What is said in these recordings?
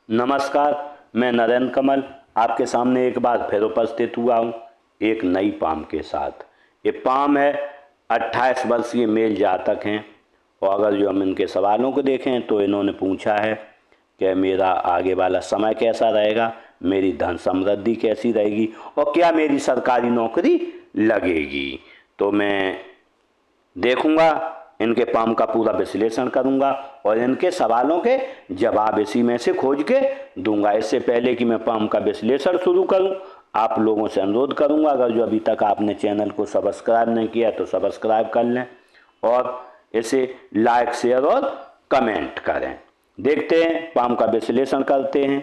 नमस्कार। मैं नरेंद्र कमल आपके सामने एक बार फिर उपस्थित हुआ हूँ एक नई पाम के साथ। ये पाम है 28 वर्षीय मेल जातक हैं और अगर जो हम इनके सवालों को देखें तो इन्होंने पूछा है कि मेरा आगे वाला समय कैसा रहेगा, मेरी धन समृद्धि कैसी रहेगी और क्या मेरी सरकारी नौकरी लगेगी। तो मैं देखूंगा, इनके पाम का पूरा विश्लेषण करूंगा और इनके सवालों के जवाब इसी में से खोज के दूंगा। इससे पहले कि मैं पाम का विश्लेषण शुरू करूं, आप लोगों से अनुरोध करूंगा, अगर जो अभी तक आपने चैनल को सब्सक्राइब नहीं किया तो सब्सक्राइब कर लें और इसे लाइक, शेयर और कमेंट करें। देखते हैं, पाम का विश्लेषण करते हैं।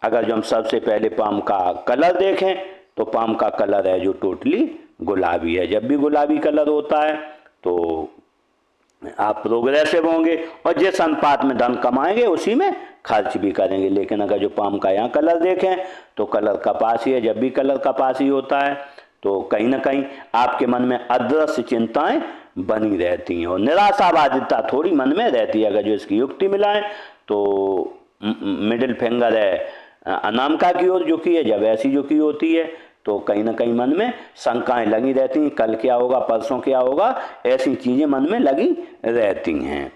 अगर जो हम सबसे पहले पाम का कलर देखें तो पाम का कलर है जो टोटली गुलाबी है। जब भी गुलाबी कलर होता है तो आप प्रोग्रेसिव होंगे और जिस अनुपात में धन कमाएंगे उसी में खर्च भी करेंगे। लेकिन अगर जो पाम का यहाँ कलर देखें तो कलर कपासी है। जब भी कलर कपासी होता है तो कहीं ना कहीं आपके मन में अदृश्य चिंताएं बनी रहती हैं और निराशावादिता थोड़ी मन में रहती है। अगर जो इसकी युक्ति मिलाएं तो मिडिल फिंगर है अनामिका की ओर झुकी है, जब ऐसी झुकी होती है तो कहीं ना कहीं मन में शंकाएं लगी रहती हैं, कल क्या होगा, परसों क्या होगा, ऐसी चीजें मन में लगी रहती हैं।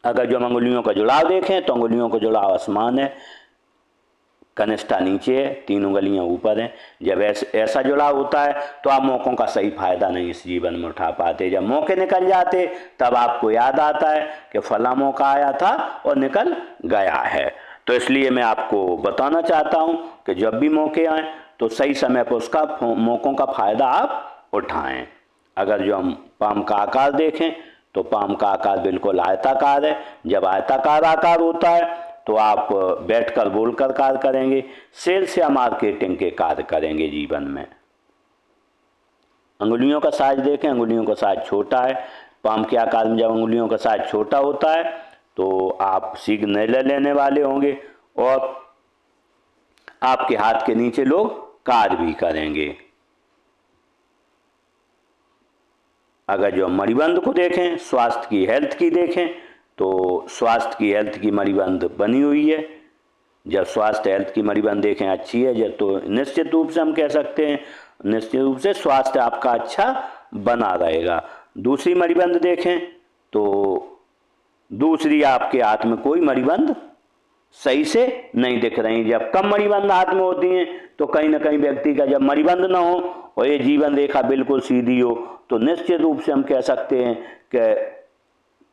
अगर जो हम अंगुलियों का जुड़ाव देखें तो अंगुलियों का जुड़ाव आसमान है, कनिष्ठा नीचे है, तीन उंगलियां ऊपर हैं। जब ऐसा जुड़ाव होता है तो आप मौकों का सही फायदा नहीं इस जीवन में उठा पाते। जब मौके निकल जाते तब आपको याद आता है कि फला मौका आया था और निकल गया है। तो इसलिए मैं आपको बताना चाहता हूं कि जब भी मौके आए तो सही समय पर उसका मौकों का फायदा आप उठाएं। अगर जो हम पाम का आकार देखें तो पाम का आकार बिल्कुल आयताकार है। जब आयताकार आकार होता है तो आप बैठकर बोलकर कार्य करेंगे, सेल्स या मार्केटिंग के कार्य करेंगे जीवन में। अंगुलियों का साइज देखें, अंगुलियों का साइज छोटा है। पाम के आकार में जब अंगुलियों का साइज छोटा होता है तो आप शीघ्र निर्णय लेने वाले होंगे और आपके हाथ के नीचे लोग कार्य भी करेंगे। अगर जो मणिबंध को देखें, स्वास्थ्य की हेल्थ की देखें तो स्वास्थ्य की हेल्थ की मणिबंध बनी हुई है। जब स्वास्थ्य हेल्थ की मणिबंध देखें अच्छी है जब तो निश्चित रूप से हम कह सकते हैं निश्चित रूप से स्वास्थ्य आपका अच्छा बना रहेगा। दूसरी मणिबंध देखें तो दूसरी आपके हाथ में कोई मणिबंध सही से नहीं दिख रही। जब कम मणिबंध हाथ में होती हैं तो कहीं ना कहीं व्यक्ति का जब मणिबंध ना हो और ये जीवन रेखा बिल्कुल सीधी हो तो निश्चित रूप से हम कह सकते हैं कि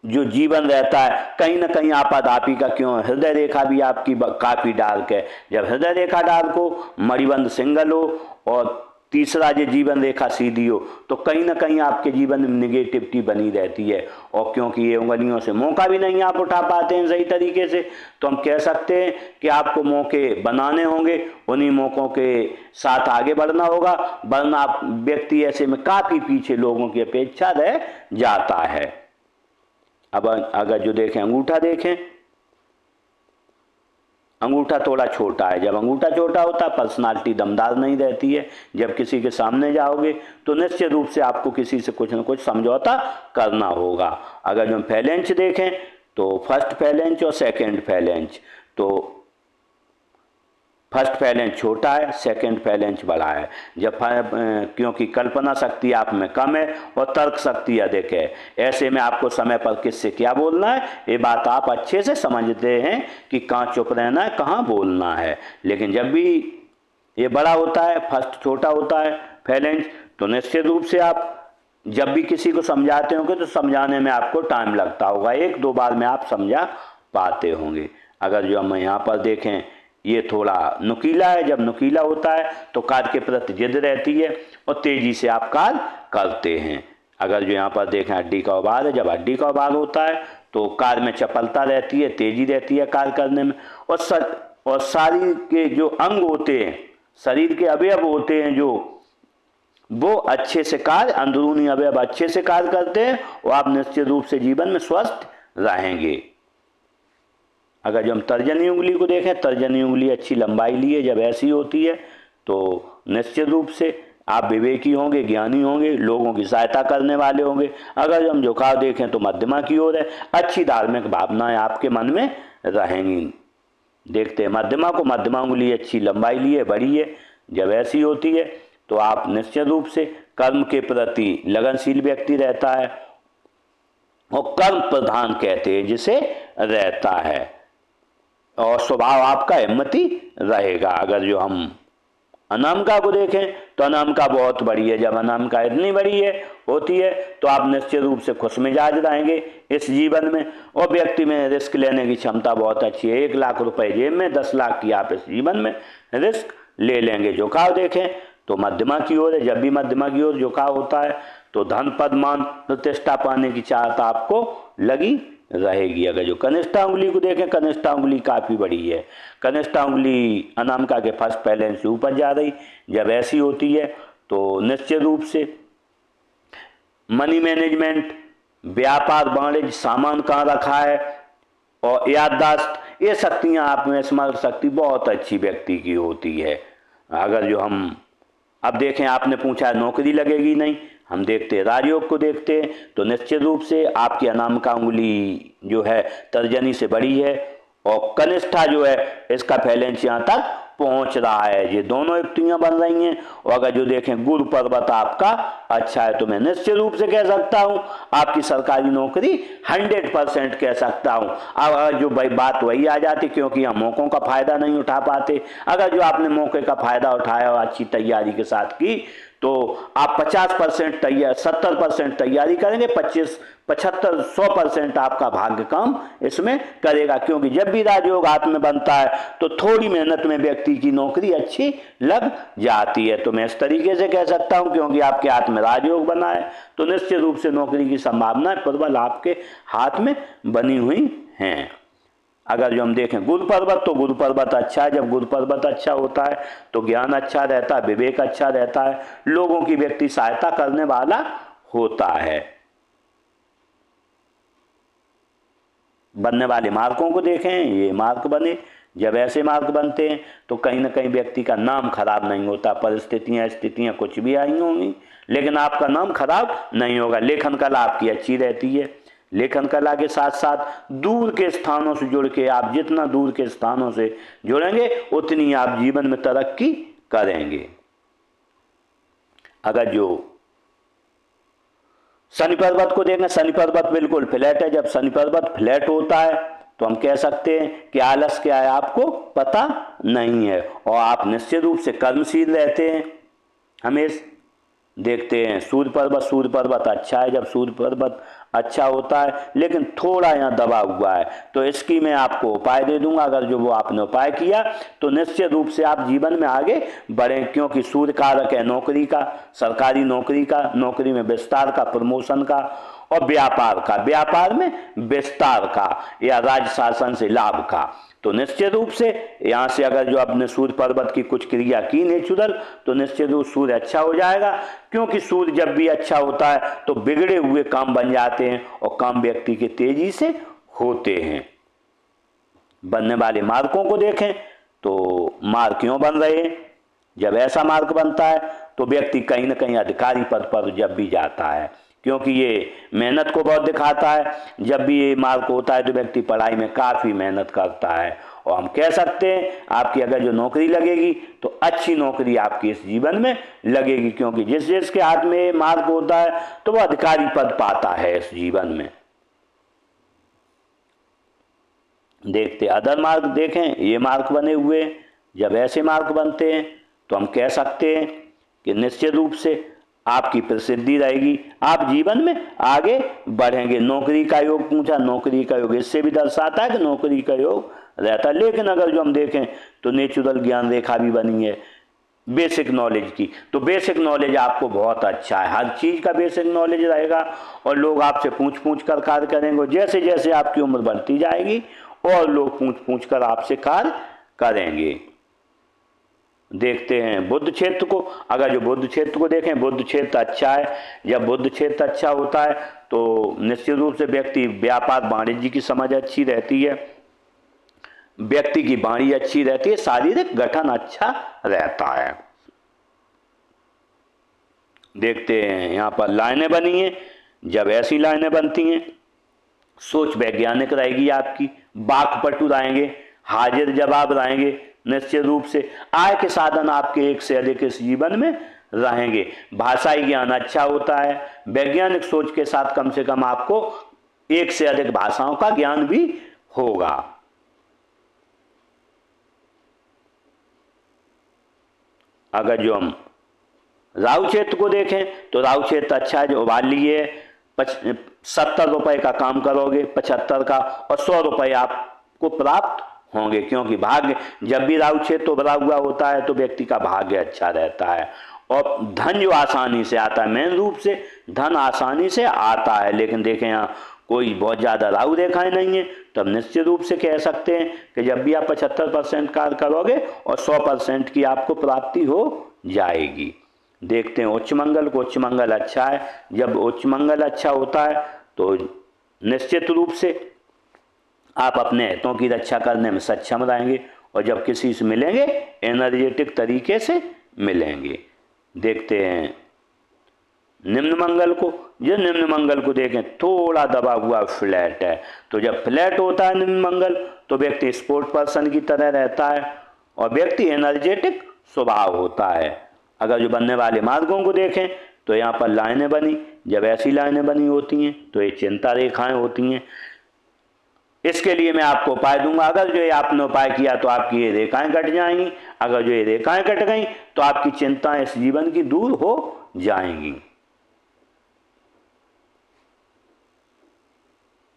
जो जीवन रहता है कहीं ना कहीं आपाधापी का क्यों, हृदय रेखा भी आपकी काफी डार्क है। जब हृदय रेखा डार्क हो, मणिबंध सिंगल हो और तीसरा जो जीवन रेखा सीधी हो तो कहीं ना कहीं आपके जीवन में निगेटिविटी बनी रहती है। और क्योंकि ये उंगलियों से मौका भी नहीं आप उठा पाते हैं सही तरीके से तो हम कह सकते हैं कि आपको मौके बनाने होंगे, उन्हीं मौकों के साथ आगे बढ़ना होगा, वरना आप व्यक्ति ऐसे में काफी पीछे लोगों की अपेक्षा रह जाता है। अब अगर जो देखें अंगूठा देखें, अंगूठा थोड़ा छोटा है। जब अंगूठा छोटा होता है पर्सनालिटी दमदार नहीं रहती है। जब किसी के सामने जाओगे तो निश्चित रूप से आपको किसी से कुछ न कुछ समझौता करना होगा। अगर जो हम फैलेंच देखें तो फर्स्ट फैलेंच और सेकंड फैलेंच, तो फर्स्ट फैलेंच छोटा है, सेकंड फैलेंच बड़ा है। जब क्योंकि कल्पना शक्ति आप में कम है और तर्क शक्ति अधिक है, ऐसे में आपको समय पर किससे क्या बोलना है ये बात आप अच्छे से समझते हैं कि कहाँ चुप रहना है, कहाँ बोलना है। लेकिन जब भी ये बड़ा होता है, फर्स्ट छोटा होता है फैलेंच, तो निश्चित रूप से आप जब भी किसी को समझाते होंगे तो समझाने में आपको टाइम लगता होगा, एक दो बार में आप समझा पाते होंगे। अगर जो हम यहाँ पर देखें ये थोड़ा नुकीला है। जब नुकीला होता है तो कार्य के प्रति जिद रहती है और तेजी से आप कार्य करते हैं। अगर जो यहाँ पर देखें हड्डी का उभार है, जब हड्डी का उभार होता है तो कार्य में चपलता रहती है, तेजी रहती है कार्य करने में। और शरीर के जो अंग होते हैं, शरीर के अवयव होते हैं जो वो अच्छे से कार्य, अंदरूनी अवयव अच्छे से कार्य करते हैं और आप निश्चित रूप से जीवन में स्वस्थ रहेंगे। अगर जो हम तर्जनी उंगली को देखें, तर्जनी उंगली अच्छी लंबाई लिए जब ऐसी होती है तो निश्चित रूप से आप विवेकी होंगे, ज्ञानी होंगे, लोगों की सहायता करने वाले होंगे। अगर हम झुकाव देखें तो मध्यमा की ओर है, अच्छी धार्मिक भावनाएं आपके मन में रहेंगी। देखते हैं मध्यमा को, मध्यमा उंगली अच्छी लंबाई लिए बड़ी है, जब ऐसी होती है तो आप निश्चित रूप से कर्म के प्रति लगनशील व्यक्ति रहता है और कर्म प्रधान कहते हैं जिसे रहता है, और स्वभाव आपका हिम्मती रहेगा। अगर जो हम अनामिका को देखें तो अनामिका बहुत बड़ी है, जब अनामिका इतनी बड़ी है होती है तो आप निश्चित रूप से खुश मिजाज रहेंगे इस जीवन में, और व्यक्ति में रिस्क लेने की क्षमता बहुत अच्छी है। 1 लाख रुपए जेब में, 10 लाख की आप इस जीवन में रिस्क ले लेंगे। झुकाव देखें तो मध्यमा की ओर है, जब भी मध्यमा की ओर झुकाव होता है तो धन पद मान प्रतिष्ठा पाने की चाहत आपको लगी रहेगी। अगर जो कनिष्ठा उंगली को देखें, कनिष्ठा उंगली काफ़ी बड़ी है, कनिष्ठा उंगली अनामिका के फर्स्ट पहले से ऊपर जा रही, जब ऐसी होती है तो निश्चित रूप से मनी मैनेजमेंट, व्यापार वाणिज्य, सामान कहाँ रखा है और याददाश्त, ये शक्तियाँ आप में, स्मरण शक्ति बहुत अच्छी व्यक्ति की होती है। अगर जो हम अब देखें, आपने पूछा नौकरी लगेगी नहीं, हम देखते हैं राजयोग को देखते हैं तो निश्चित रूप से आपकी अनामिका उंगली जो है तर्जनी से बड़ी है और कनिष्ठा जो है इसका फैलेंस यहाँ तक पहुंच रहा है। ये दोनों युक्तियां बन रही हैं। और अगर जो देखें गुरु पर्वत आपका अच्छा है तो मैं निश्चित रूप से कह सकता हूं आपकी सरकारी नौकरी 100% कह सकता हूं। अब अगर जो भाई बात वही आ जाती, क्योंकि हम मौकों का फायदा नहीं उठा पाते, अगर जो आपने मौके का फायदा उठाया और अच्छी तैयारी के साथ की तो आप 50% तैयार, 70% तैयारी करेंगे, 25, 75, 100% आपका भाग्य काम इसमें करेगा। क्योंकि जब भी राजयोग हाथ में बनता है तो थोड़ी मेहनत में व्यक्ति की नौकरी अच्छी लग जाती है। तो मैं इस तरीके से कह सकता हूं क्योंकि आपके हाथ में राजयोग बना है तो निश्चित रूप से नौकरी की संभावनाएं प्रबल आपके हाथ में बनी हुई हैं। अगर जो हम देखें गुरु पर्वत, तो गुरु पर्वत अच्छा है। जब गुरु पर्वत अच्छा होता है तो ज्ञान अच्छा रहता है, विवेक अच्छा रहता है, लोगों की व्यक्ति सहायता करने वाला होता है। बनने वाले मार्कों को देखें, ये मार्क बने, जब ऐसे मार्क बनते हैं तो कहीं ना कहीं व्यक्ति का नाम खराब नहीं होता। परिस्थितियां, स्थितियां कुछ भी आई होंगी लेकिन आपका नाम खराब नहीं होगा। लेखन कला आपकी अच्छी रहती है। लेखन कला के साथ साथ दूर के स्थानों से जुड़ के, आप जितना दूर के स्थानों से जुड़ेंगे उतनी आप जीवन में तरक्की करेंगे। अगर जो शनि पर्वत को देखें, शनि पर्वत बिल्कुल फ्लैट है। जब शनि पर्वत फ्लैट होता है तो हम कह सकते हैं कि आलस क्या है आपको पता नहीं है और आप निश्चित रूप से कर्मशील रहते हैं। हमेशा देखते हैं सूर्य पर्वत, सूर्य पर्वत अच्छा है। जब सूर्य पर्वत अच्छा होता है लेकिन थोड़ा यहाँ दबा हुआ है तो इसकी मैं आपको उपाय दे दूंगा। अगर जो वो आपने उपाय किया तो निश्चित रूप से आप जीवन में आगे बढ़ें, क्योंकि सूर्य कारक है नौकरी का, सरकारी नौकरी का, नौकरी में विस्तार का, प्रमोशन का और व्यापार का, व्यापार में विस्तार का या राज्य शासन से लाभ का। तो निश्चित रूप से यहाँ से अगर जो आपने सूर्य पर्वत की कुछ क्रिया की नेचुरल तो निश्चित रूप सूर्य अच्छा हो जाएगा। क्योंकि सूर्य जब भी अच्छा होता है तो बिगड़े हुए काम बन जाते हैं और काम व्यक्ति के तेजी से होते हैं। बनने वाले मार्कों को देखें तो मार्क क्यों बन रहे हैं, जब ऐसा मार्क बनता है तो व्यक्ति कहीं ना कहीं अधिकारी पद पर जब भी जाता है, क्योंकि ये मेहनत को बहुत दिखाता है। जब भी ये मार्क होता है तो व्यक्ति पढ़ाई में काफ़ी मेहनत करता है और हम कह सकते हैं आपकी अगर जो नौकरी लगेगी तो अच्छी नौकरी आपकी इस जीवन में लगेगी, क्योंकि जिस जिसके हाथ में मार्क होता है तो वो अधिकारी पद पाता है इस जीवन में। देखते अदर मार्क देखें, ये मार्क बने हुए, जब ऐसे मार्क बनते हैं तो हम कह सकते हैं कि निश्चित रूप से आपकी प्रसिद्धि रहेगी, आप जीवन में आगे बढ़ेंगे। नौकरी का योग पूछा, नौकरी का योग इससे भी दर्शाता है कि नौकरी का योग रहता है। लेकिन अगर जो हम देखें तो नेचुरल ज्ञान रेखा भी बनी है बेसिक नॉलेज की, तो बेसिक नॉलेज आपको बहुत अच्छा है, हर चीज़ का बेसिक नॉलेज रहेगा और लोग आपसे पूछ पूछ कर कार्य करेंगे। जैसे जैसे आपकी उम्र बढ़ती जाएगी और लोग पूछ पूछ कर आपसे कार्य करेंगे। देखते हैं बुद्ध क्षेत्र को, अगर जो बुद्ध क्षेत्र को देखें, बुद्ध क्षेत्र अच्छा है। जब बुद्ध क्षेत्र अच्छा होता है तो निश्चित रूप से व्यक्ति व्यापार वाणिज्य की समझ अच्छी रहती है, व्यक्ति की वाणी अच्छी रहती है, शारीरिक गठन अच्छा रहता है। देखते हैं यहाँ पर लाइनें बनी हैं। जब ऐसी लाइनें बनती हैं, सोच वैज्ञानिक रहेगी आपकी, वाक्पटु रहेंगे, हाजिर जवाब रहेंगे, निश्चित रूप से आय के साधन आपके एक से अधिक इस जीवन में रहेंगे। भाषाई ज्ञान अच्छा होता है, वैज्ञानिक सोच के साथ कम से कम आपको एक से अधिक भाषाओं का ज्ञान भी होगा। अगर जो हम राहु क्षेत्र को देखें तो राहु क्षेत्र अच्छा है, जो उबाल लिए 70 रुपए का काम करोगे, 75 का, और 100 रुपए आपको प्राप्त होंगे, क्योंकि भाग्य जब भी राहु क्षेत्र उभरा हुआ होता है तो व्यक्ति का भाग्य अच्छा रहता है और धन जो आसानी से आता है, मेन रूप से धन आसानी से आता है। लेकिन देखें यहाँ कोई बहुत ज़्यादा राहु रेखाएं नहीं है, तो हम निश्चित रूप से कह सकते हैं कि जब भी आप 75% कार्य करोगे और 100% की आपको प्राप्ति हो जाएगी। देखते हैं उच्च मंगल को। उच्च मंगल अच्छा है, जब उच्च मंगल अच्छा होता है तो निश्चित रूप से आप अपने हितों की रक्षा करने में सक्षम रहेंगे और जब किसी से मिलेंगे एनर्जेटिक तरीके से मिलेंगे। देखते हैं निम्न मंगल को। जो निम्न मंगल को देखें थोड़ा दबा हुआ फ्लैट है, तो जब फ्लैट होता है निम्न मंगल तो व्यक्ति स्पोर्ट पर्सन की तरह रहता है और व्यक्ति एनर्जेटिक स्वभाव होता है। अगर जो बनने वाले मार्गों को देखें तो यहाँ पर लाइनें बनी, जब ऐसी लाइनें बनी होती हैं तो ये चिंता रेखाएं होती हैं। इसके लिए मैं आपको उपाय दूंगा। अगर जो ये आपने उपाय किया तो आपकी ये रेखाएं कट जाएंगी, अगर जो ये रेखाएं कट गई तो आपकी चिंताएं इस जीवन की दूर हो जाएंगी।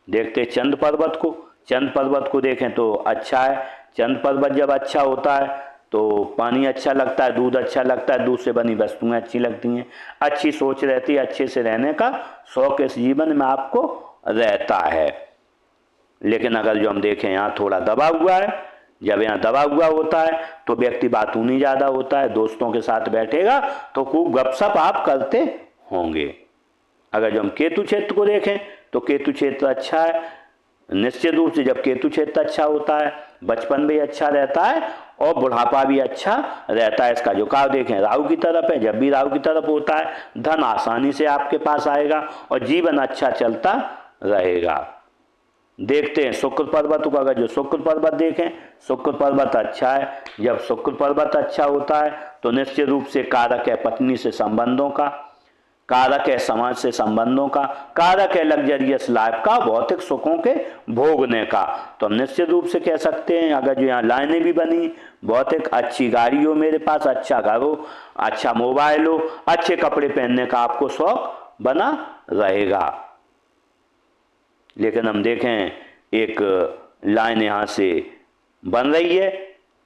देखते चंद पर्वत को। चंद पर्वत को देखें तो अच्छा है। चंद पर्वत जब अच्छा होता है तो पानी अच्छा लगता है, दूध अच्छा लगता है, दूध से बनी वस्तुएं अच्छी लगती हैं, अच्छी सोच रहती है, अच्छे से रहने का शौक इस जीवन में आपको रहता है। लेकिन अगर जो हम देखें यहाँ थोड़ा दबा हुआ है, जब यहाँ दबा हुआ होता है तो व्यक्ति बातूनी ज़्यादा होता है, दोस्तों के साथ बैठेगा तो खूब गपशप आप करते होंगे। अगर जो हम केतु क्षेत्र को देखें तो केतु क्षेत्र अच्छा है। निश्चित रूप से जब केतु क्षेत्र अच्छा होता है बचपन भी अच्छा रहता है और बुढ़ापा भी अच्छा रहता है। इसका झुकाव देखें राहु की तरफ है, जब भी राहु की तरफ होता है धन आसानी से आपके पास आएगा और जीवन अच्छा चलता रहेगा। देखते हैं शुक्र पर्वत को। अगर जो शुक्र पर्वत देखें, शुक्र पर्वत अच्छा है। जब शुक्र पर्वत अच्छा होता है तो निश्चित रूप से कारक है पत्नी से संबंधों का, कारक है समाज से संबंधों का, कारक है लग्जरियस लाइफ का, भौतिक सुखों के भोगने का। तो हम निश्चित रूप से कह सकते हैं अगर जो यहाँ लाइनें भी बनी, भौतिक अच्छी गाड़ी हो मेरे पास, अच्छा घर हो, अच्छा मोबाइल हो, अच्छे कपड़े पहनने का आपको शौक बना रहेगा। लेकिन हम देखें एक लाइन यहाँ से बन रही है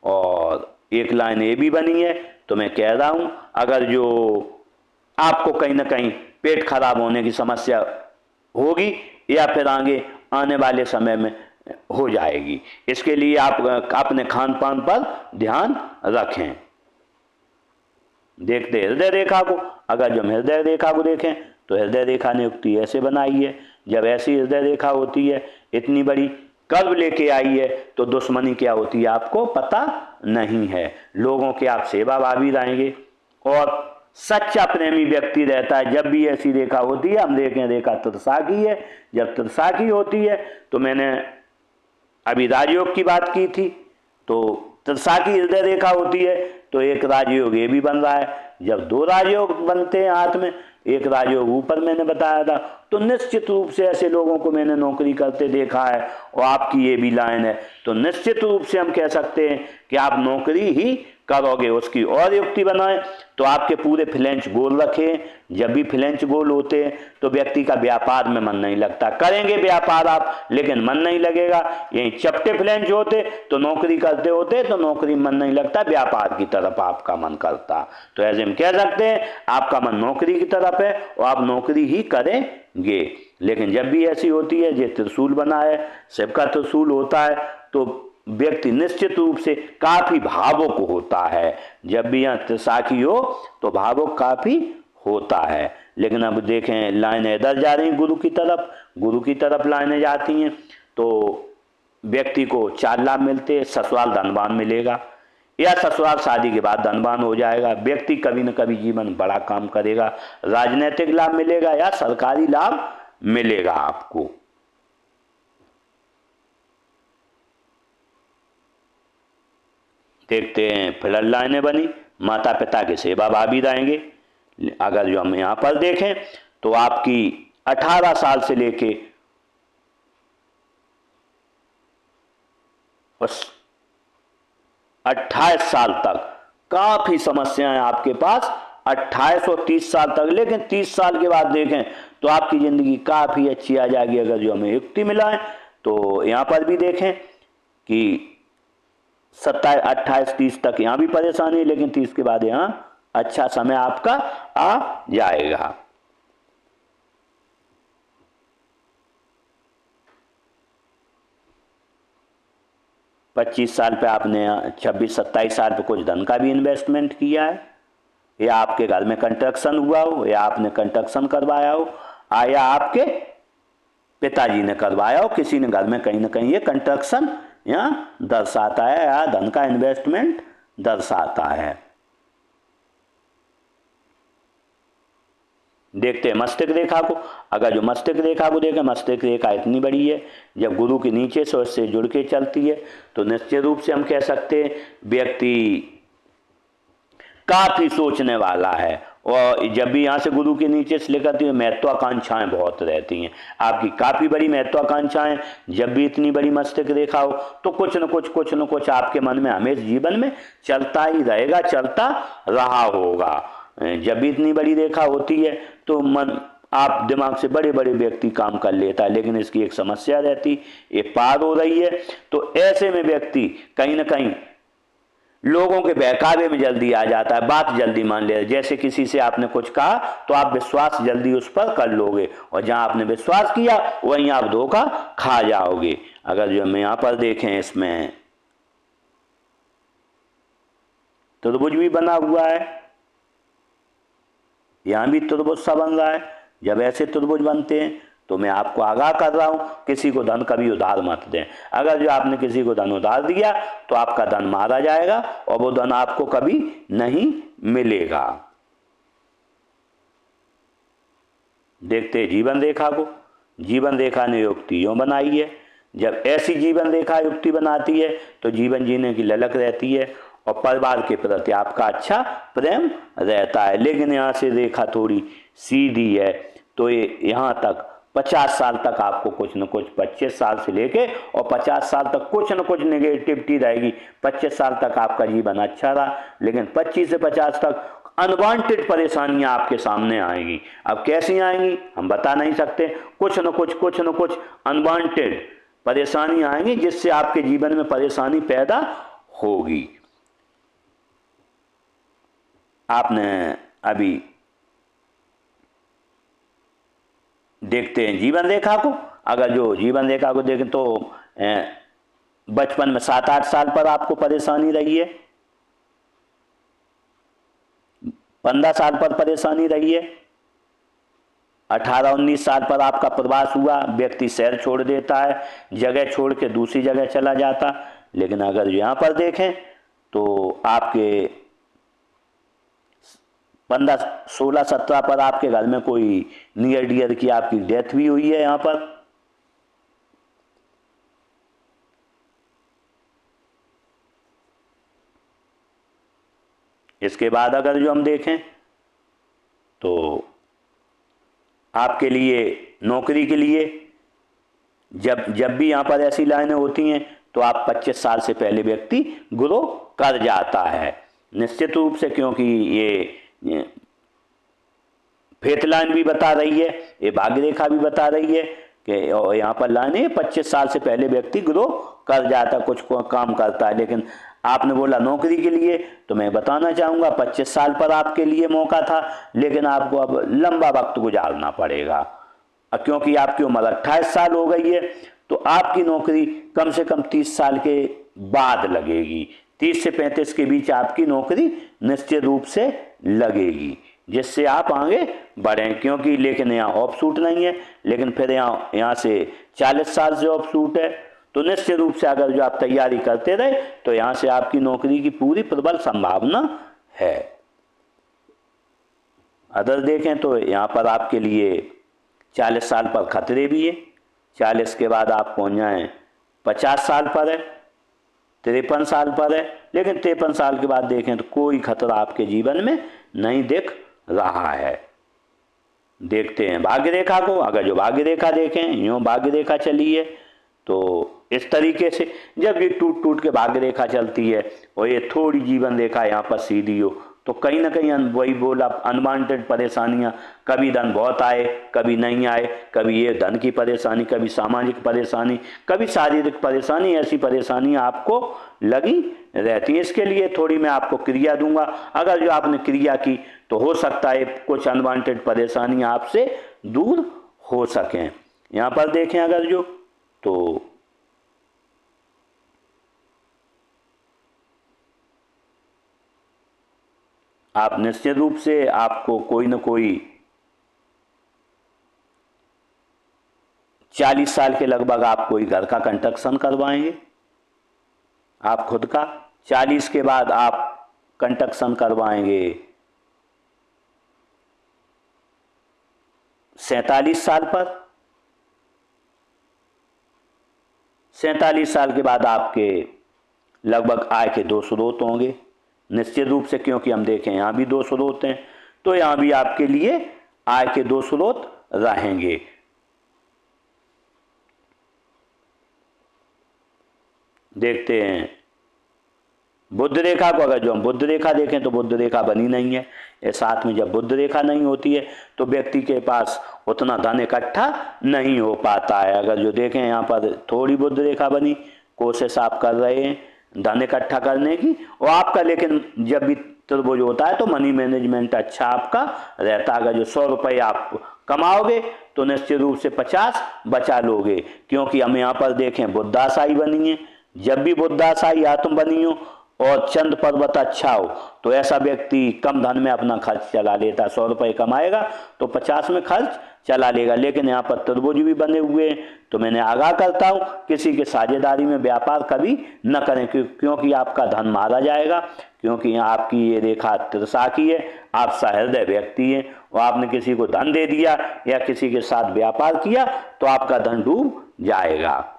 और एक लाइन ये भी बनी है, तो मैं कह रहा हूँ अगर जो आपको कहीं ना कहीं पेट खराब होने की समस्या होगी या फिर आगे आने वाले समय में हो जाएगी, इसके लिए आप अपने खान पान पर ध्यान रखें। देखते हृदय रेखा को। अगर जो हम हृदय रेखा को देखें तो हृदय रेखा ने युक्ति ऐसे बनाई है, जब ऐसी हृदय रेखा होती है इतनी बड़ी कर्व लेके आई है तो दुश्मनी क्या होती है आपको पता नहीं है। लोगों के आप सेवाभावी रहेंगे और सच्चा प्रेमी व्यक्ति रहता है। जब भी ऐसी रेखा होती है, हम देखें रेखा त्रिशाखी है, जब त्रिशाखी होती है तो मैंने अभी राजयोग की बात की थी, तो त्रिशाखी हृदय रेखा होती है तो एक राजयोग ये भी बन रहा है। जब दो राजयोग बनते हैं हाथ में, एक राजयोग ऊपर मैंने बताया था, तो निश्चित रूप से ऐसे लोगों को मैंने नौकरी करते देखा है और आपकी ये भी लाइन है, तो निश्चित रूप से हम कह सकते हैं कि आप नौकरी ही करोगे। उसकी और युक्ति बनाएं तो आपके पूरे फ्लेंच गोल रखें। जब भी फ्लेंच गोल होते हैं तो व्यक्ति का व्यापार में मन नहीं लगता, करेंगे व्यापार आप लेकिन मन नहीं लगेगा। यही चपटे फ्लेंच होते तो नौकरी करते होते तो नौकरी मन नहीं लगता, व्यापार की तरफ आपका मन करता। तो ऐसे हम कह सकते हैं आपका मन नौकरी की तरफ है और आप नौकरी ही करेंगे। लेकिन जब भी ऐसी होती है, ये त्रिशूल बना है, शिव का त्रिशूल होता है, तो व्यक्ति निश्चित रूप से काफी भावुक होता है। जब भी यहाँ त्रिशाखी हो तो भावुक काफी होता है। लेकिन अब देखें लाइनें इधर जा रही हैं गुरु की तरफ, गुरु की तरफ लाइनें जाती हैं तो व्यक्ति को 4 लाभ मिलते हैं। ससुराल धनवान मिलेगा, या ससुराल शादी के बाद धनवान हो जाएगा। व्यक्ति कभी न कभी जीवन बड़ा काम करेगा, राजनीतिक लाभ मिलेगा या सरकारी लाभ मिलेगा आपको। देखते हैं फिलहाल लाइनें बनी, माता पिता की सेवा भावी रहेंगे। अगर जो हम यहाँ पर देखें तो आपकी 18 साल से लेके 28 साल तक काफी समस्याएं आपके पास, 28 और 30 साल तक। लेकिन 30 साल के बाद देखें तो आपकी जिंदगी काफी अच्छी आ जाएगी अगर जो हमें युक्ति मिला है। तो यहाँ पर भी देखें कि 27, 28, 30 तक यहाँ भी परेशानी, लेकिन 30 के बाद यहाँ अच्छा समय आपका आ जाएगा। पच्चीस साल पे आपने 26, 27 साल पे कुछ धन का भी इन्वेस्टमेंट किया है, या आपके घर में कंस्ट्रक्शन हुआ हो, या आपने कंस्ट्रक्शन करवाया हो, या आपके पिताजी ने करवाया हो, किसी ने घर में कहीं ना कहीं ये कंस्ट्रक्शन यहाँ दर्शाता है या धन का इन्वेस्टमेंट दर्शाता है। देखते हैं मस्तिष्क रेखा को। अगर जो मस्तिष्क रेखा को देखें, मस्तिष्क रेखा इतनी बड़ी है, जब गुरु के नीचे से उससे जुड़ के चलती है तो निश्चित रूप से हम कह सकते हैं व्यक्ति काफी सोचने वाला है। और जब भी यहाँ से गुरु के नीचे से लेकर महत्वाकांक्षाएं बहुत रहती हैं, आपकी काफी बड़ी महत्वाकांक्षाएं। जब भी इतनी बड़ी मस्तिष्क रेखा हो तो कुछ न कुछ आपके मन में हमेशा जीवन में चलता ही रहेगा, चलता रहा होगा। जब भी इतनी बड़ी रेखा होती है तो मन आप दिमाग से बड़े बड़े व्यक्ति काम कर लेता है, लेकिन इसकी एक समस्या रहती, ये पार हो रही है तो ऐसे में व्यक्ति कहीं ना कहीं लोगों के बहकावे में जल्दी आ जाता है, बात जल्दी मान ले। जैसे किसी से आपने कुछ कहा तो आप विश्वास जल्दी उस पर कर लोगे, और जहां आपने विश्वास किया वहीं आप धोखा खा जाओगे। अगर जो हम यहाँ पर देखें, इसमें त्रिभुज भी बना हुआ है, यहाँ भी त्रिभुज सा बन रहा है। जब ऐसे त्रिभुज बनते हैं तो मैं आपको आगाह कर रहा हूं, किसी को धन कभी उधार मत दें। अगर जो आपने किसी को धन उधार दिया तो आपका धन मारा जाएगा और वो धन आपको कभी नहीं मिलेगा। देखते हैं जीवन रेखा को। जीवन रेखा ने युक्ति यूं बनाई है, जब ऐसी जीवन रेखा युक्ति बनाती है तो जीवन जीने की ललक रहती है और परिवार के प्रति आपका अच्छा प्रेम रहता है। लेकिन यहाँ से रेखा थोड़ी सीधी है तो ये यहाँ तक 50 साल तक आपको कुछ न कुछ, 25 साल से लेके और 50 साल तक कुछ न कुछ नेगेटिविटी रहेगी। 25 साल तक आपका जीवन अच्छा रहा, लेकिन 25 से 50 तक अनवांटेड परेशानियां आपके सामने आएंगी। अब कैसी आएंगी हम बता नहीं सकते, कुछ न कुछ अनवांटेड परेशानी आएंगी जिससे आपके जीवन में परेशानी पैदा होगी। आपने अभी देखते हैं जीवन रेखा को। अगर जो जीवन रेखा को देखें तो बचपन में 7-8 साल पर आपको परेशानी रही है, 15 साल पर परेशानी रही है, 18-19 साल पर आपका प्रवास हुआ, व्यक्ति शहर छोड़ देता है, जगह छोड़ के दूसरी जगह चला जाता। लेकिन अगर यहाँ पर देखें तो आपके 15, 16, 17 पर आपके घर में कोई नियर डियर की आपकी डेथ भी हुई है यहाँ पर। इसके बाद अगर जो हम देखें तो आपके लिए नौकरी के लिए जब भी यहाँ पर ऐसी लाइनें होती हैं तो आप 25 साल से पहले व्यक्ति ग्रो कर जाता है निश्चित रूप से, क्योंकि ये फेथ लाइन भी बता रही है, ये भाग्य रेखा भी बता रही है कि यहाँ पर लाइनें 25 साल से पहले व्यक्ति ग्रो कर जाता, कुछ काम करता है। लेकिन आपने बोला नौकरी के लिए, तो मैं बताना चाहूँगा 25 साल पर आपके लिए मौका था, लेकिन आपको अब लंबा वक्त गुजारना पड़ेगा, क्योंकि आपकी उम्र 28 साल हो गई है। तो आपकी नौकरी कम से कम 30 साल के बाद लगेगी, 30 से 35 के बीच आपकी नौकरी निश्चित रूप से लगेगी, जिससे आप आगे बढ़ें। क्योंकि लेकिन यहाँ ऑफ शूट नहीं है, लेकिन फिर यहाँ से 40 साल से ऑफ शूट है, तो निश्चित रूप से अगर जो आप तैयारी करते रहे तो यहाँ से आपकी नौकरी की पूरी प्रबल संभावना है। अदर देखें तो यहाँ पर आपके लिए 40 साल पर खतरे भी है। 40 के बाद आप पहुँच जाएँ 50 साल पर है, 53 साल पर है, लेकिन 53 साल के बाद देखें तो कोई खतरा आपके जीवन में नहीं दिख रहा है। देखते हैं भाग्य रेखा को। अगर जो भाग्य रेखा देखें, यूँ भाग्य रेखा चली है तो इस तरीके से जब ये टूट टूट के भाग्य रेखा चलती है और ये थोड़ी जीवन रेखा यहाँ पर सीधी हो तो कहीं ना कहीं वही बोला अनवांटेड परेशानियाँ, कभी धन बहुत आए कभी नहीं आए, कभी ये धन की परेशानी, कभी सामाजिक परेशानी, कभी शारीरिक परेशानी, ऐसी परेशानियाँ आपको लगी रहती हैं। इसके लिए थोड़ी मैं आपको क्रिया दूंगा। अगर जो आपने क्रिया की तो हो सकता है कुछ अनवांटेड परेशानियाँ आपसे दूर हो सकें। यहाँ पर देखें अगर जो तो आप निश्चित रूप से आपको कोई न कोई 40 साल के लगभग आप कोई घर का कंस्ट्रक्शन करवाएंगे आप खुद का। 40 के बाद आप कंस्ट्रक्शन करवाएंगे 47 साल पर। 47 साल के बाद आपके लगभग आय के 2 स्रोत होंगे निश्चित रूप से, क्योंकि हम देखें यहाँ भी 2 स्रोत हैं तो यहाँ भी आपके लिए आय के 2 स्रोत रहेंगे। देखते हैं बुध रेखा को। अगर जो हम बुध रेखा देखें तो बुध रेखा बनी नहीं है। इस साथ में जब बुध रेखा नहीं होती है तो व्यक्ति के पास उतना धन इकट्ठा नहीं हो पाता है। अगर जो देखें यहाँ पर थोड़ी बुध रेखा बनी, कोशिश आप कर रहे हैं धन इकट्ठा करने की और आपका, लेकिन जब भी त्रिभुज होता है तो मनी मैनेजमेंट अच्छा आपका रहता है। अगर जो 100 रुपये आप कमाओगे तो निश्चित रूप से 50 बचा लोगे, क्योंकि हम यहाँ पर देखें बुद्धाशाही बनी है। जब भी बुद्धाशाही आत्म बनी हो और चंद पर्वत अच्छा हो तो ऐसा व्यक्ति कम धन में अपना खर्च चला लेता। 100 रुपये कमाएगा तो 50 में खर्च चला लेगा। लेकिन यहाँ पर त्रिभुज भी बने हुए हैं तो मैंने आगाह करता हूँ किसी के साझेदारी में व्यापार कभी न करें, क्योंकि आपका धन मारा जाएगा। क्योंकि यहाँ आपकी ये रेखा त्रिशा की है, आप सहृदय व्यक्ति हैं और आपने किसी को धन दे दिया या किसी के साथ व्यापार किया तो आपका धन डूब जाएगा।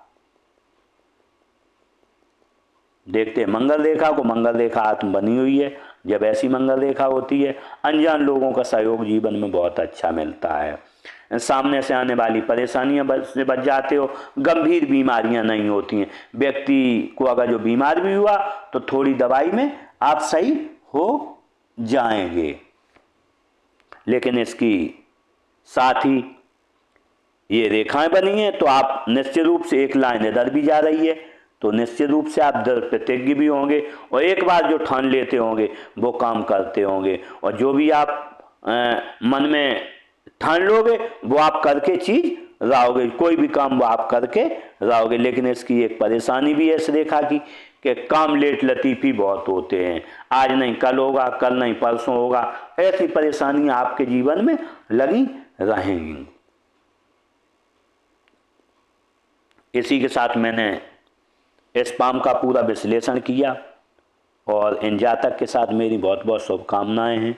देखते हैं मंगल रेखा को। मंगल रेखा आत्म बनी हुई है। जब ऐसी मंगल रेखा होती है अनजान लोगों का सहयोग जीवन में बहुत अच्छा मिलता है। सामने से आने वाली परेशानियां से बच जाते हो। गंभीर बीमारियां नहीं होती हैं। व्यक्ति को अगर जो बीमार भी हुआ तो थोड़ी दवाई में आप सही हो जाएंगे। लेकिन इसकी साथ ही ये रेखाएं बनी हैं तो आप निश्चित रूप से एक लाइन इधर भी जा रही है तो निश्चित रूप से आप दृढ़ प्रतिज्ञ भी होंगे और एक बार जो ठान लेते होंगे वो काम करते होंगे। और जो भी आप मन में ठान लोगे वो आप करके चीज रहोगे। कोई भी काम वो आप करके रहोगे। लेकिन इसकी एक परेशानी भी है इस रेखा की कि काम लेट लतीफ़ी बहुत होते हैं। आज नहीं कल होगा, कल नहीं परसों होगा, ऐसी परेशानियां आपके जीवन में लगी रहेंगी। इसी के साथ मैंने इस पाम का पूरा विश्लेषण किया और इन जातक के साथ मेरी बहुत बहुत शुभकामनाएं हैं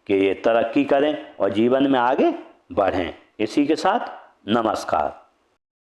कि ये तरक्की करें और जीवन में आगे बढ़ें। इसी के साथ नमस्कार।